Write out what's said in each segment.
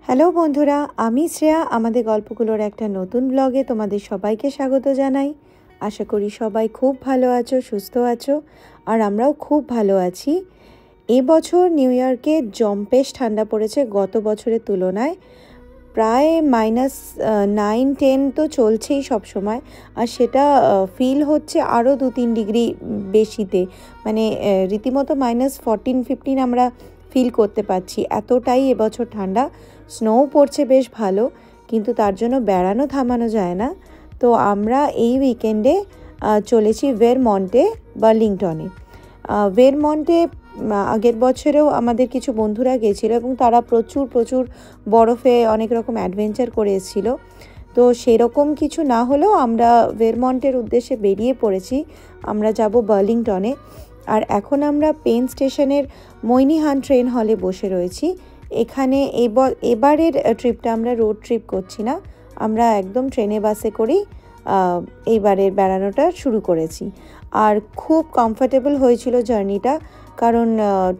Hello বন্ধুরা, আমি শ্রেয়া। আমাদের গল্পগুলোর একটা নতুন ব্লগে তোমাদের সবাইকে স্বাগত জানাই। আশা করি সবাই খুব ভালো আছো, সুস্থ আছো, আর আমরাও খুব ভালো আছি। এবছর নিউ ইয়র্কে জম্পেশ ঠান্ডা পড়েছে গত বছরের তুলনায়। প্রায় -9-10 তো চলছেই সব সময়, আর সেটা ফিল হচ্ছে আরও 2-3 ডিগ্রি বেশিতে, মানে রীতিমতো -14-15 আমরা ফিল করতে পারছি। এতটাই এবছর ঠান্ডা। স্নোও পড়ছে বেশ ভালো, কিন্তু তার জন্য বেড়ানো থামানো যায় না। তো আমরা এই উইকেন্ডে চলেছি ভেরমন্টে, বার্লিংটনে। ভেরমন্টে আগের বছরেও আমাদের কিছু বন্ধুরা গেছিলো এবং তারা প্রচুর বরফে অনেক রকম অ্যাডভেঞ্চার করে এসেছিল। তো সেরকম কিছু না হলেও আমরা ভেরমন্টের উদ্দেশ্যে বেরিয়ে পড়েছি। আমরা যাব বার্লিংটনে। আর এখন আমরা পেন স্টেশনের মইনিহান ট্রেন হলে বসে রয়েছি। এখানে এবারের ট্রিপটা আমরা রোড ট্রিপ করছি না, আমরা একদম ট্রেনে বাসে করেই এইবারের বেড়ানোটা শুরু করেছি। আর খুব কমফর্টেবল হয়েছিল জার্নিটা, কারণ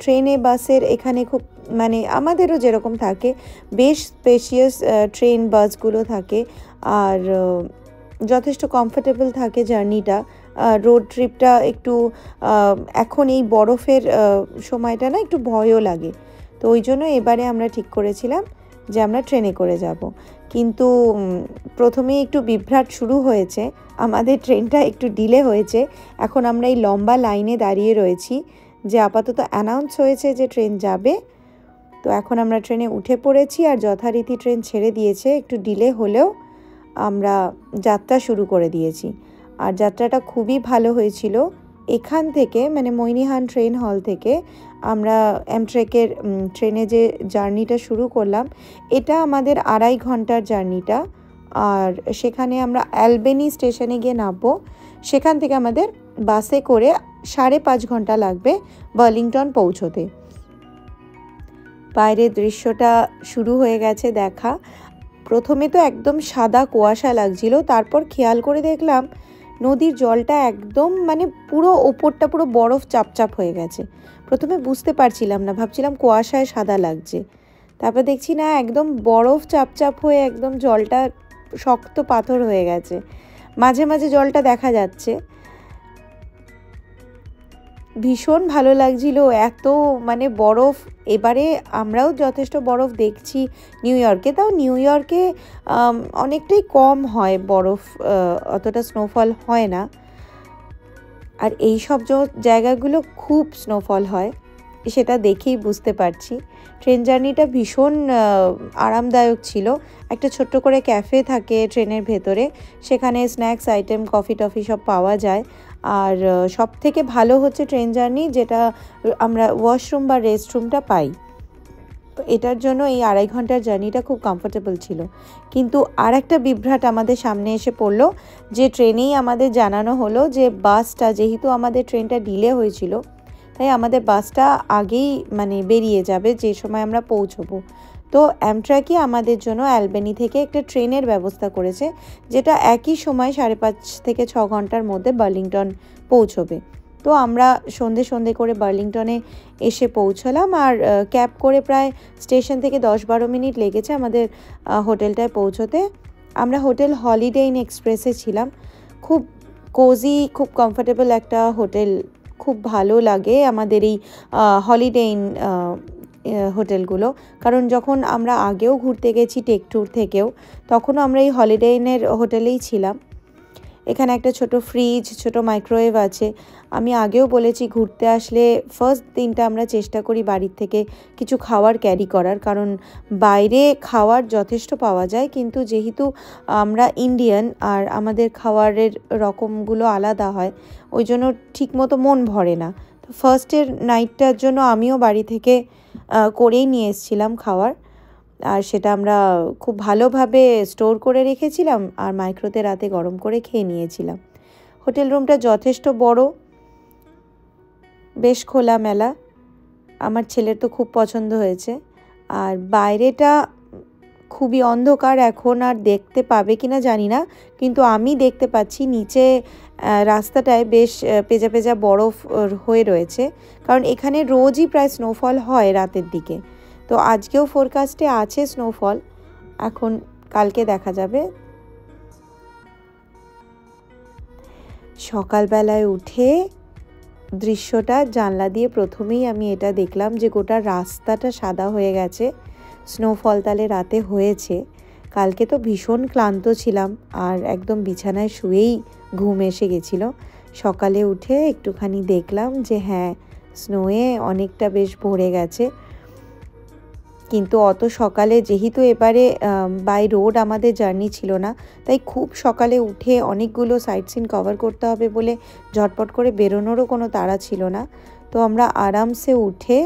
ট্রেনে বাসের এখানে খুব মানে আমাদেরও যেরকম থাকে বেশ স্পেশিয়াস ট্রেন বাসগুলো থাকে, আর যথেষ্ট কমফর্টেবল থাকে জার্নিটা। রোড ট্রিপটা একটু এখন এই বরফের সময়টা না একটু ভয়ও লাগে, তো ওই জন্য এবারে আমরা ঠিক করেছিলাম যে আমরা ট্রেনে করে যাব। কিন্তু প্রথমেই একটু বিভ্রাট শুরু হয়েছে, আমাদের ট্রেনটা একটু ডিলে হয়েছে। এখন আমরা এই লম্বা লাইনে দাঁড়িয়ে রয়েছি, যে আপাতত অ্যানাউন্স হয়েছে যে ট্রেন যাবে। তো এখন আমরা ট্রেনে উঠে পড়েছি, আর যথারীতি ট্রেন ছেড়ে দিয়েছে। একটু ডিলে হলেও আমরা যাত্রা শুরু করে দিয়েছি, আর যাত্রাটা খুবই ভালো হয়েছিল। এখান থেকে মানে মইনিহান ট্রেন হল থেকে আমরা অ্যামট্রেকের ট্রেনে যে জার্নিটা শুরু করলাম, এটা আমাদের 2.5 ঘন্টার জার্নিটা। আর সেখানে আমরা অ্যালবেনি স্টেশনে গিয়ে নামবো। সেখান থেকে আমাদের বাসে করে 5.5 ঘন্টা লাগবে বার্লিংটন পৌঁছতে। বাইরের দৃশ্যটা শুরু হয়ে গেছে দেখা। প্রথমে তো একদম সাদা কুয়াশা লাগছিল, তারপর খেয়াল করে দেখলাম নদীর জলটা একদম মানে পুরো ওপরটা পুরো বরফ চাপচাপ হয়ে গেছে। প্রথমে বুঝতে পারছিলাম না, ভাবছিলাম কুয়াশায় সাদা লাগছে, তারপর দেখছি না একদম বরফ চাপচাপ হয়ে একদম জলটা শক্ত পাথর হয়ে গেছে। মাঝে মাঝে জলটা দেখা যাচ্ছে। ভীষণ ভালো লাগছিল, এত মানে বরফ। এবারে আমরাও যথেষ্ট বরফ দেখছি নিউ ইয়র্কে, তাও নিউ ইয়র্কে অনেকটাই কম হয় বরফ, অতটা স্নোফল হয় না। আর এই সব জায়গাগুলো খুব স্নোফল হয়, সেটা দেখেই বুঝতে পারছি। ট্রেন জার্নিটা ভীষণ আরামদায়ক ছিল। একটা ছোট্ট করে ক্যাফে থাকে ট্রেনের ভেতরে, সেখানে স্ন্যাক্স আইটেম, কফি টফি সব পাওয়া যায়। আর সব থেকে ভালো হচ্ছে ট্রেন জার্নি যেটা আমরা ওয়াশরুম বা রেস্টরুমটা পাই। তো এটার জন্য এই 2.5 ঘন্টার জার্নিটা খুব কমফোর্টেবল ছিল। কিন্তু আর একটা বিভ্রাট আমাদের সামনে এসে পড়লো, যে ট্রেনেই আমাদের জানানো হলো যে বাসটা, যেহেতু আমাদের ট্রেনটা ডিলে হয়েছিল, তাই আমাদের বাসটা আগেই মানে বেরিয়ে যাবে যে সময় আমরা পৌঁছবো। তো অ্যামট্রাকই আমাদের জন্য অ্যালবেনি থেকে একটা ট্রেনের ব্যবস্থা করেছে, যেটা একই সময় 5.5 থেকে 6 ঘন্টার মধ্যে বার্লিংটন পৌঁছবে। তো আমরা সন্ধে করে বার্লিংটনে এসে পৌঁছলাম, আর ক্যাব করে প্রায় স্টেশন থেকে 10-12 মিনিট লেগেছে আমাদের হোটেলটায় পৌঁছতে। আমরা হোটেল হলিডে ইন এক্সপ্রেসে ছিলাম। খুব কোজি, খুব কমফোর্টেবল একটা হোটেল। খুব ভালো লাগে আমাদের এই হলিডে ইন হোটেলগুলো, কারণ যখন আমরা আগেও ঘুরতে গেছি টেক ট্যুর থেকেও, তখনও আমরা এই হলিডে ইনের হোটেলেই ছিলাম। এখানে একটা ছোট ফ্রিজ, ছোট মাইক্রোওয়েভ আছে। আমি আগেও বলেছি, ঘুরতে আসলে ফার্স্ট দিনটা আমরা চেষ্টা করি বাড়ির থেকে কিছু খাবার ক্যারি করার, কারণ বাইরে খাওয়ার যথেষ্ট পাওয়া যায়, কিন্তু যেহেতু আমরা ইন্ডিয়ান আর আমাদের খাওয়ারের রকমগুলো আলাদা হয়, ওই জন্য ঠিকমতো মন ভরে না। তো ফার্স্টের নাইটটার জন্য আমিও বাড়ি থেকে করেই নিয়ে এসেছিলাম খাবার, আর সেটা আমরা খুব ভালোভাবে স্টোর করে রেখেছিলাম, আর মাইক্রোতে রাতে গরম করে খেয়ে নিয়েছিলাম। হোটেল রুমটা যথেষ্ট বড়, বেশ খোলামেলা। আমার ছেলের তো খুব পছন্দ হয়েছে। আর বাইরেটা খুবই অন্ধকার, এখন আর দেখতে পাবে কিনা জানি না, কিন্তু আমি দেখতে পাচ্ছি নিচে রাস্তাটায় বেশ পেঁজা পেঁজা বরফ হয়ে রয়েছে, কারণ এখানে রোজই প্রায় স্নোফল হয় রাতের দিকে। তো আজকেও ফোরকাস্টে আছে স্নোফল, এখন কালকে দেখা যাবে। সকালবেলায় উঠে দৃশ্যটা জানলা দিয়ে প্রথমেই আমি এটা দেখলাম যে গোটা রাস্তাটা সাদা হয়ে গেছে, স্নোফল তাহলে রাতে হয়েছে। কালকে তো ভীষণ ক্লান্ত ছিলাম আর একদম বিছানায় শুয়েই ঘুম এসে গেছিলো। সকালে উঠে একটুখানি দেখলাম যে হ্যাঁ, স্নোয়ে অনেকটা বেশ ভরে গেছে। কিন্তু অত সকালে, যেহেতু এবারে বাই রোড আমাদের জার্নি ছিল না, তাই খুব সকালে উঠে অনেকগুলো সাইট সিন কভার করতে হবে বলে ঝটপট করে বেরোনোরও কোনো তাড়া ছিল না। তো আমরা আরামসে উঠে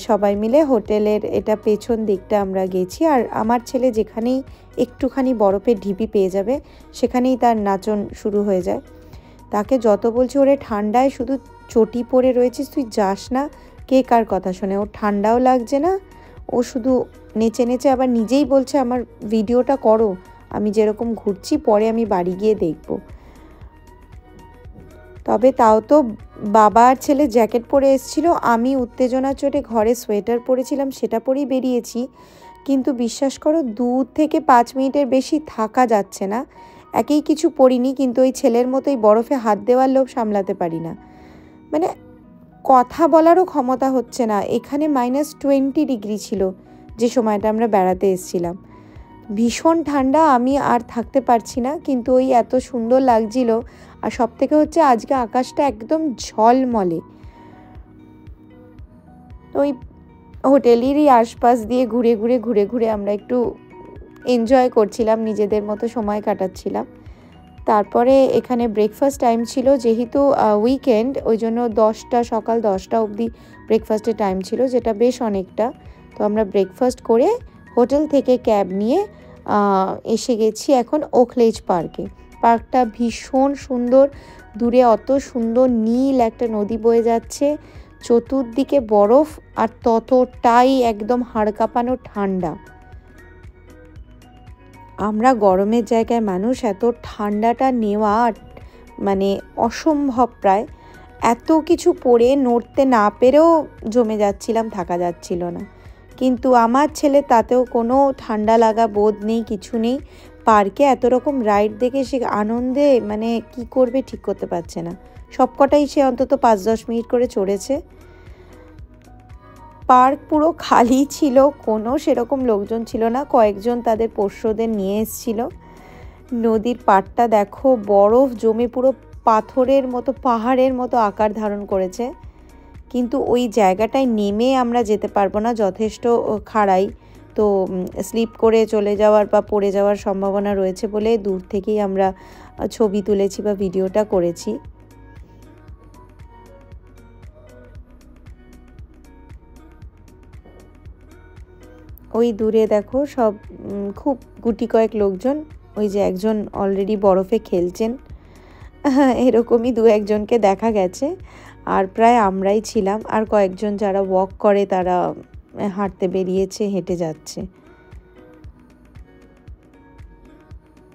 সবাই মিলে হোটেলের এটা পেছন দিকটা আমরা গেছি। আর আমার ছেলে যেখানেই একটুখানি বরফের ঢিপি পেয়ে যাবে সেখানেই তার নাচন শুরু হয়ে যায়। তাকে যত বলছি, ওরে ঠান্ডায় শুধু চটি পরে রয়েছিস, তুই যাস না, কে কার কথা শোনে। ওর ঠান্ডাও লাগছে না, ও শুধু নেচে নেচে আবার নিজেই বলছে আমার ভিডিওটা করো, আমি যেরকম ঘুরছি পরে আমি বাড়ি গিয়ে দেখব। তবে তাও তো বাবা আর ছেলে জ্যাকেট পরে এসেছিল, আমি উত্তেজনা চোটে ঘরে সোয়েটার পরেছিলাম, সেটা পরেই বেরিয়েছি। কিন্তু বিশ্বাস করো 2 থেকে 5 মিনিটের বেশি থাকা যাচ্ছে না। একেই কিছু পরিনি, কিন্তু ওই ছেলের মতোই বরফে হাত দেওয়ার লোভ সামলাতে পারি না, মানে কথা বলারও ক্ষমতা হচ্ছে না। এখানে -20 ডিগ্রি ছিল যে সময়টা আমরা বেড়াতে এসেছিলাম, ভীষণ ঠান্ডা, আমি আর থাকতে পারছি না। কিন্তু ওই এত সুন্দর লাগছিল। আর সব থেকে হচ্ছে আজকে আকাশটা একদম ঝলমলে। ওই হোটেলেরই আশপাশ দিয়ে ঘুরে ঘুরে আমরা একটু এনজয় করছিলাম, নিজেদের মতো সময় কাটাচ্ছিলাম। তারপরে এখানে ব্রেকফাস্ট টাইম ছিল, যেহেতু উইকেন্ড, ওই জন্য সকাল 10টা অবধি ব্রেকফাস্টের টাইম ছিল, যেটা বেশ অনেকটা। তো আমরা ব্রেকফাস্ট করে হোটেল থেকে ক্যাব নিয়ে এসে গেছি এখন ওকলেজ পার্কে। পার্কটা ভীষণ সুন্দর, দূরে অত সুন্দর নীল একটা নদী বয়ে যাচ্ছে, চতুর্দিকে বরফ আর ততটাই একদম হাড় কাঁপানো ঠান্ডা। আমরা গরমের জায়গায় মানুষ, এত ঠান্ডাটা নেওয়া মানে অসম্ভব প্রায়। এত কিছু পরে নড়তে না পেরেও জমে যাচ্ছিলাম, থাকা যাচ্ছিল না। কিন্তু আমার ছেলে তাতেও কোনো ঠান্ডা লাগা বোধ নেই, কিছু নেই। পার্কে এত রকম রাইড দেখে সে আনন্দে মানে কি করবে ঠিক করতে পারছে না। সবকটাই সে অন্তত 5-10 মিনিট করে চড়েছে। পার্ক পুরো খালি ছিল, কোনো সেরকম লোকজন ছিল না, কয়েকজন তাদের পোষ্যদের নিয়ে এসেছিল। নদীর পাড়টা দেখো, বরফ জমে পুরো পাথরের মতো, পাহাড়ের মতো আকার ধারণ করেছে। কিন্তু ওই জায়গাটায় নেমে আমরা যেতে পারবো না, যথেষ্ট খাড়াই, তো স্লিপ করে চলে যাওয়ার বা পড়ে যাওয়ার সম্ভাবনা রয়েছে বলে দূর থেকেই আমরা ছবি তুলেছি বা ভিডিওটা করেছি। ওই দূরে দেখো সব খুব গুটি কয়েক লোকজন, ওই যে একজন অলরেডি বরফে খেলছেন, এরকমই 2-1জনকে দেখা গেছে। আর প্রায় আমরাই ছিলাম, আর কয়েকজন যারা ওয়াক করে তারা হাঁটতে বেরিয়েছে, হেঁটে যাচ্ছে।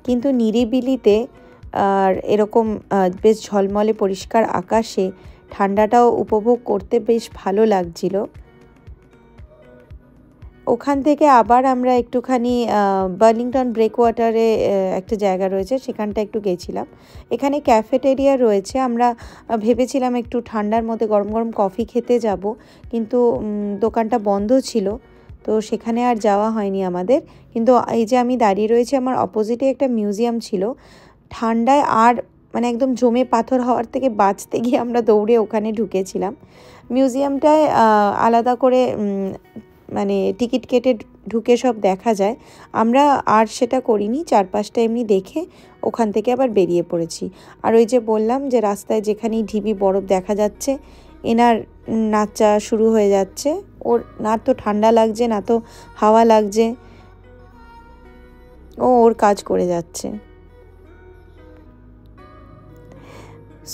কিন্তু নিরিবিলিতে আর এরকম বেশ ঝলমলে পরিষ্কার আকাশে ঠান্ডাটাও উপভোগ করতে বেশ ভালো লাগছিল। ওখান থেকে আবার আমরা একটুখানি বার্লিংটন ব্রেকওয়াটারে একটা জায়গা রয়েছে, সেখানটা একটু গেছিলাম। এখানে ক্যাফেটেরিয়া রয়েছে, আমরা ভেবেছিলাম একটু ঠান্ডার মধ্যে গরম গরম কফি খেতে যাব, কিন্তু দোকানটা বন্ধ ছিল, তো সেখানে আর যাওয়া হয়নি আমাদের। কিন্তু এই যে আমি দাঁড়িয়ে রয়েছি, আমার অপোজিটে একটা মিউজিয়াম ছিল। ঠান্ডায় আর মানে একদম জমে পাথর হওয়ার থেকে বাঁচতে গিয়ে আমরা দৌড়ে ওখানে ঢুকেছিলাম। মিউজিয়ামটায় আলাদা করে মানে টিকিট কেটে ঢুকে সব দেখা যায়, আমরা আর সেটা করিনি, চারপাশটা এমনি দেখে ওখান থেকে আবার বেরিয়ে পড়েছি। আর ওই যে বললাম যে রাস্তায় যেখানেই ঢিবি বরফ দেখা যাচ্ছে, এনার নাচা শুরু হয়ে যাচ্ছে। ওর না তো ঠান্ডা লাগছে না তো হাওয়া লাগছে, ও ওর কাজ করে যাচ্ছে।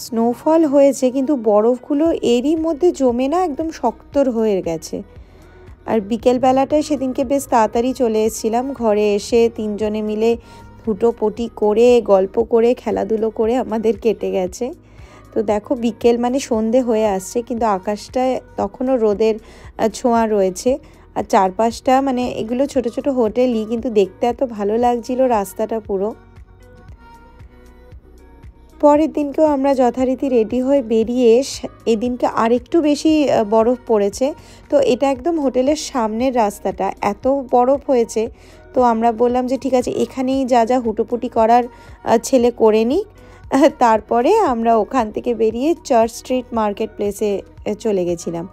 স্নোফল হয়েছে কিন্তু বরফগুলো এরই মধ্যে জমে না একদম শক্তর হয়ে গেছে। আর বিকেলবেলাটায় সেদিনকে বেশ তাড়াতাড়ি চলে এসেছিলাম, ঘরে এসে 3জনে মিলে হুটোপটি করে গল্প করে খেলাধুলো করে আমাদের কেটে গেছে। তো দেখো বিকেল মানে সন্ধে হয়ে আসছে, কিন্তু আকাশটায় তখনও রোদের ছোঁয়া রয়েছে। আর চারপাশটা মানে এগুলো ছোট ছোট হোটেলই, কিন্তু দেখতে এত ভালো লাগছিল রাস্তাটা পুরো। পরের দিনকেও আমরা যথারীতি রেডি হয়ে বেরিয়ে এদিনকে আরেকটু বেশি বরফ পড়েছে। তো এটা একদম হোটেলের সামনের রাস্তাটা, এত বরফ হয়েছে। তো আমরা বললাম যে ঠিক আছে, এখানেই যা যা হুটোপুটি করার ছেলে করে নিই। তারপরে আমরা ওখান থেকে বেরিয়ে চার্চ স্ট্রিট মার্কেট প্লেসে চলে গেছিলাম।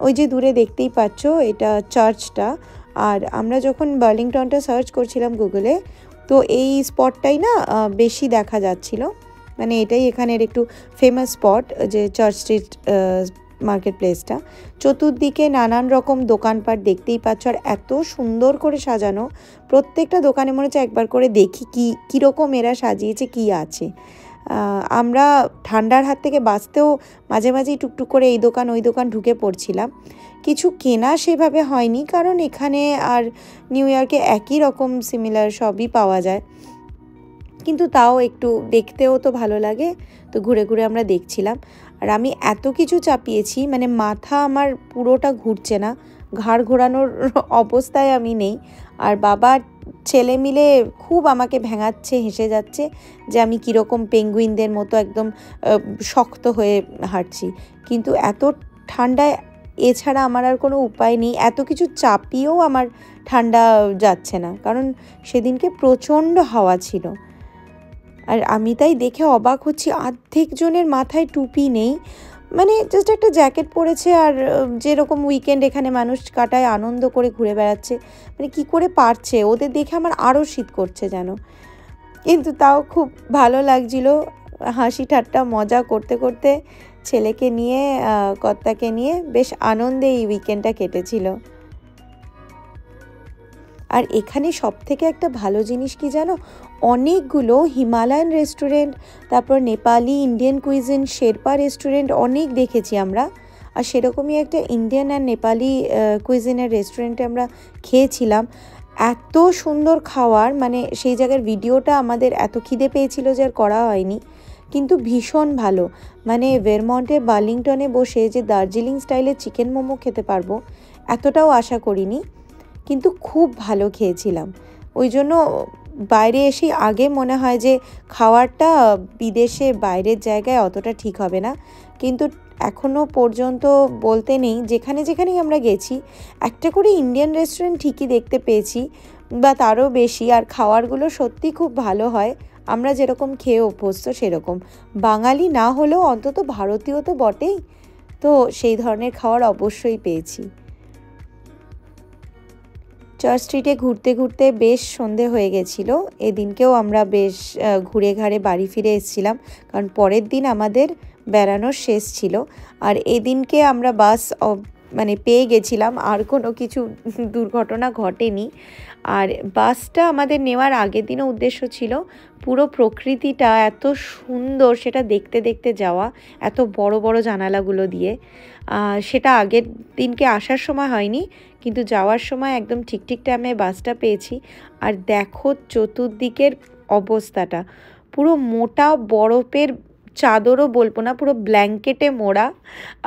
ওই যে দূরে দেখতেই পাচ্ছ এটা চার্চটা। আর আমরা যখন বার্লিংটনটা সার্চ করছিলাম গুগলে, তো এই স্পটটাই না বেশি দেখা যাচ্ছিল, মানে এটাই এখানের একটু ফেমাস স্পট, যে চার্চ স্ট্রিট মার্কেট প্লেসটা। চতুর্দিকে নানান রকম দোকানপাট দেখতেই পাচ্ছ, আর এত সুন্দর করে সাজানো। প্রত্যেকটা দোকানে মনে হচ্ছে একবার করে দেখি কীরকম এরা সাজিয়েছে, কি আছে। আমরা ঠান্ডার হাত থেকে বাঁচতেও মাঝে মাঝেই টুকটুক করে এই দোকান ওই দোকান ঢুকে পড়ছিলাম। কিছু কেনা সেভাবে হয়নি, কারণ এখানে আর নিউ ইয়র্কে একই রকম সিমিলার সবই পাওয়া যায়, কিন্তু তাও একটু দেখতেও তো ভালো লাগে। তো ঘুরে ঘুরে আমরা দেখছিলাম। আর আমি এত কিছু চাপিয়েছি, মানে মাথা আমার পুরোটা ঘুরছে না, ঘাড় ঘোরানোর অবস্থায় আমি নেই। আর বাবার ছেলে মিলে খুব আমাকে ভেঙাচ্ছে, হেসে যাচ্ছে যে আমি কীরকম পেঙ্গুইনদের মতো একদম শক্ত হয়ে হাঁটছি। কিন্তু এত ঠান্ডায় এছাড়া আমার আর কোনো উপায় নেই, এত কিছু চাপিয়েও আমার ঠান্ডা যাচ্ছে না, কারণ সেদিনকে প্রচণ্ড হাওয়া ছিল। আর আমি তাই দেখে অবাক হচ্ছি, অর্ধেক জনের মাথায় টুপি নেই, মানে জাস্ট একটা জ্যাকেট পরেছে। আর যেরকম উইকেন্ড এখানে মানুষ কাটায়, আনন্দ করে ঘুরে বেড়াচ্ছে, মানে কি করে পারছে, ওদের দেখে আমার আরও শীত করছে যেন। কিন্তু তাও খুব ভালো লাগছিল, হাসি ঠাট্টা মজা করতে করতে ছেলেকে নিয়ে কর্তাকে নিয়ে বেশ আনন্দে এই উইকেন্ডটা কেটেছিল। আর এখানে সবথেকে একটা ভালো জিনিস কি জানো, অনেকগুলো হিমালয়ান রেস্টুরেন্ট, তারপর Nepali, Indian cuisine, Sherpa restaurant অনেক দেখেছি আমরা। আর সেরকমই একটা ইন্ডিয়ান আর নেপালি কুইজিনের রেস্টুরেন্টে আমরা খেয়েছিলাম। এত সুন্দর খাওয়ার, মানে সেই জায়গার ভিডিওটা আমাদের এত খিদে পেয়েছিল যে আর করা হয়নি, কিন্তু ভীষণ ভালো। মানে ভেরমন্টে বার্লিংটনে বসে যে দার্জিলিং স্টাইলের চিকেন মোমো খেতে পারবো এতটাও আশা করিনি, কিন্তু খুব ভালো খেয়েছিলাম। ওই জন্য বাইরে এসে আগে মনে হয় যে খাওয়ারটা বিদেশে বাইরের জায়গায় অতটা ঠিক হবে না, কিন্তু এখনও পর্যন্ত বলতে নেই, যেখানে যেখানেই আমরা গেছি একটা করে ইন্ডিয়ান রেস্টুরেন্ট ঠিকই দেখতে পেয়েছি, বা তারও বেশি। আর খাওয়ারগুলো সত্যি খুব ভালো হয়, আমরা যেরকম খেয়ে অভ্যস্ত সেরকম। বাঙালি না হলেও অন্তত ভারতীয় তো বটেই, তো সেই ধরনের খাওয়ার অবশ্যই পেয়েছি। চার্চ স্ট্রিটে ঘুরতে ঘুরতে বেশ সন্ধে হয়ে গেছিলো। এদিনকেও আমরা বেশ ঘুরে ঘাড়ে বাড়ি ফিরে এসেছিলাম, কারণ পরের দিন আমাদের বেড়ানোর শেষ ছিল। আর এদিনকে আমরা বাস মানে পেয়ে গেছিলাম, আর কোনো কিছু দুর্ঘটনা ঘটেনি। আর বাসটা আমাদের নেওয়ার আগের দিনও উদ্দেশ্য ছিল পুরো প্রকৃতিটা এত সুন্দর সেটা দেখতে দেখতে যাওয়া, এত বড় বড় জানালাগুলো দিয়ে। সেটা আগের দিনকে আসার সময় হয়নি, কিন্তু যাওয়ার সময় একদম ঠিক ঠিক টাইমে বাসটা পেয়েছি। আর দেখো চতুর্দিকের অবস্থাটা, পুরো মোটা বরফের চাদরও বলবো না, পুরো ব্ল্যাঙ্কেটে মোড়া,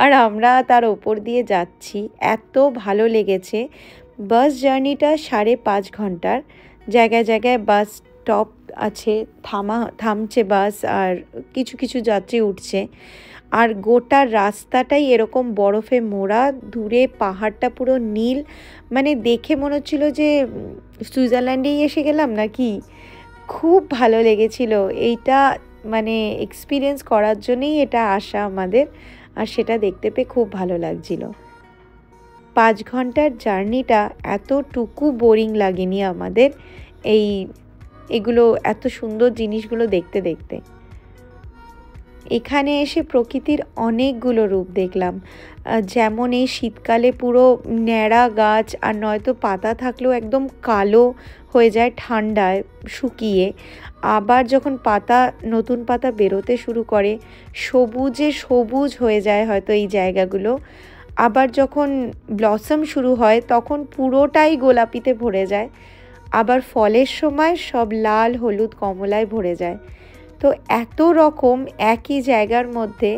আর আমরা তার ওপর দিয়ে যাচ্ছি। এত ভালো লেগেছে। বাস জার্নিটা 5.5 ঘন্টার, জায়গায় জায়গায় বাস স্টপ আছে, থামছে বাস, আর কিছু কিছু যাত্রী উঠছে। আর গোটা রাস্তাটাই এরকম বরফে মোড়া, দূরে পাহাড়টা পুরো নীল, মানে দেখে মনে হচ্ছিল যে সুইজারল্যান্ডেই এসে গেলাম নাকি। খুব ভালো লেগেছিল এইটা, মানে এক্সপিরিয়েন্স করার জন্যই এটা আসা আমাদের, আর সেটা দেখতে পেয়ে খুব ভালো লাগছিল। 5 ঘন্টার জার্নিটা এতটুকু বোরিং লাগেনি আমাদের, এগুলো এত সুন্দর জিনিসগুলো দেখতে দেখতে। এখানে এসে প্রকৃতির অনেকগুলো রূপ দেখলাম, যেমন এই শীতকালে পুরো ন্যাড়া গাছ, আর নয়তো পাতা থাকলেও একদম কালো হয়ে যায় ঠান্ডায় শুকিয়ে। আবার যখন নতুন পাতা বেরোতে শুরু করে, সবুজে সবুজ হয়ে যায় হয়তো এই জায়গাগুলো। আবার যখন ব্লসম শুরু হয় তখন পুরোটাই গোলাপিতে ভরে যায়। আবার ফলের সময় সব লাল, হলুদ, কমলায় ভরে যায়। তো এত রকম একই জায়গার মধ্যে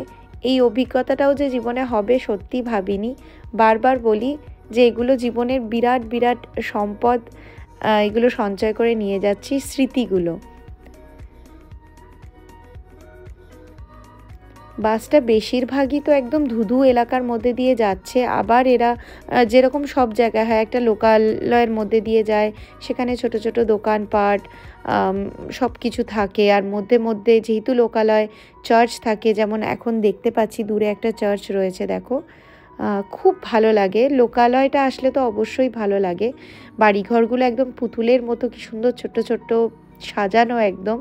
এই অভিজ্ঞতাটাও যে জীবনে হবে সত্যি ভাবিনি। বারবার বলি, যে এগুলো জীবনের বিরাট বিরাট সম্পদ, এগুলো সঞ্চয় করে নিয়ে যাচ্ছি, স্মৃতিগুলো। বাসটা বেশিরভাগই তো একদম ধুধু এলাকার মধ্যে দিয়ে যাচ্ছে। আবার এরা যেরকম সব জায়গায় হয়, একটা লোকালয়ের মধ্যে দিয়ে যায়, সেখানে ছোট ছোট দোকানপাট সব কিছু থাকে। আর মধ্যে মধ্যে যেহেতু লোকালয়, চার্চ থাকে, যেমন এখন দেখতে পাচ্ছি দূরে একটা চার্চ রয়েছে, দেখো। খুব ভালো লাগে লোকালয়টা আসলে, তো অবশ্যই ভালো লাগে। বাড়িঘরগুলো একদম পুতুলের মতো কি সুন্দর ছোট্ট ছোট্ট সাজানো একদম।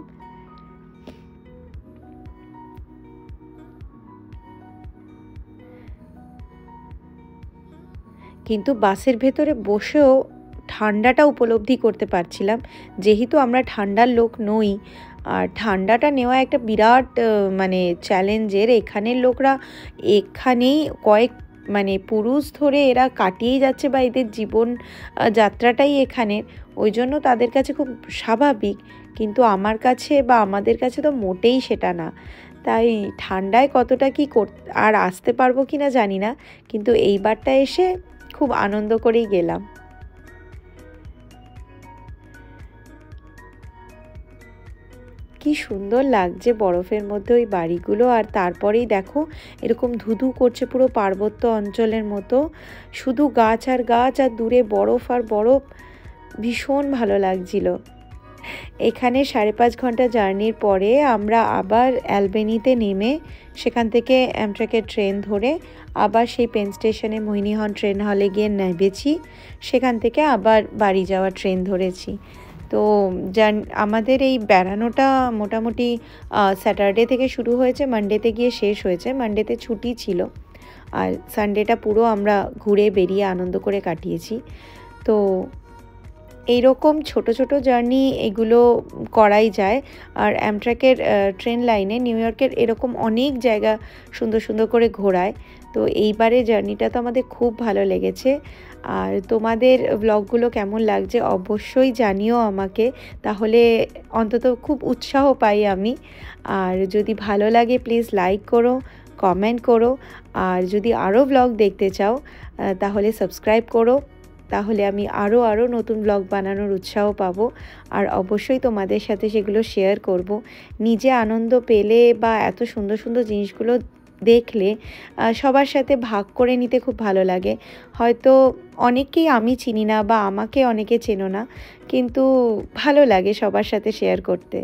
কিন্তু বাসের ভেতরে বসেও ঠান্ডাটা উপলব্ধি করতে পারছিলাম, যেহেতু আমরা ঠান্ডার লোক নই। আর ঠান্ডাটা নেওয়া একটা বিরাট মানে চ্যালেঞ্জের। এখানের লোকরা এখানেই মানে পুরুষ ধরে এরা কাটিয়েই যাচ্ছে, বা এদের জীবন যাত্রাটাই এখানের, ওই জন্য তাদের কাছে খুব স্বাভাবিক। কিন্তু আমার কাছে বা আমাদের কাছে তো মোটেই সেটা না। তাই ঠান্ডায় কতটা কী আর আসতে পারবো কি না জানি না, কিন্তু এইবারটা এসে খুব আনন্দ করেই গেলাম। কি সুন্দর লাগছে বরফের মধ্যে ওই বাড়িগুলো। আর তারপরেই দেখো এরকম ধুধু করছে পুরো পার্বত্য অঞ্চলের মতো, শুধু গাছ আর গাছ, আর দূরে বরফ আর বরফ। ভীষণ ভালো লাগছিল। এখানে 5.5 ঘন্টা জার্নির পরে আমরা আবার অ্যালবেনিতে নেমে সেখান থেকে অ্যামট্রাকের ট্রেন ধরে আবার সেই পেন স্টেশনে মোহিনীহন ট্রেন হলে গিয়ে নেমেছি। সেখান থেকে আবার বাড়ি যাওয়ার ট্রেন ধরেছি। তো আমাদের এই বেড়ানোটা মোটামুটি স্যাটারডে থেকে শুরু হয়েছে, মানডেতে গিয়ে শেষ হয়েছে। মানডেতে ছুটি ছিল, আর সানডেটা পুরো আমরা ঘুরে বেরিয়ে আনন্দ করে কাটিয়েছি। তো এইরকম ছোট ছোট জার্নি এগুলো করাই যায়। আর অ্যামট্রাকের ট্রেন লাইনে নিউ ইয়র্কের এরকম অনেক জায়গা সুন্দর সুন্দর করে ঘোরায়। তো এইবারে জার্নিটা তো আমাদের খুব ভালো লেগেছে। আর তোমাদের ব্লগগুলো কেমন লাগছে অবশ্যই জানিও আমাকে, তাহলে অন্তত খুব উৎসাহ পাই আমি। আর যদি ভালো লাগে প্লিজ লাইক করো, কমেন্ট করো। আর যদি আরও ব্লগ দেখতে চাও তাহলে সাবস্ক্রাইব করো, তাহলে আমি আরও নতুন ব্লগ বানানোর উৎসাহ পাবো। আর অবশ্যই তোমাদের সাথে সেগুলো শেয়ার করব। নিজে আনন্দ পেলে বা এত সুন্দর সুন্দর জিনিসগুলো দেখলে সবার সাথে ভাগ করে নিতে খুব ভালো লাগে। হয়তো অনেককেই আমি চিনি না বা আমাকে অনেকে চেনো না, কিন্তু ভালো লাগে সবার সাথে শেয়ার করতে।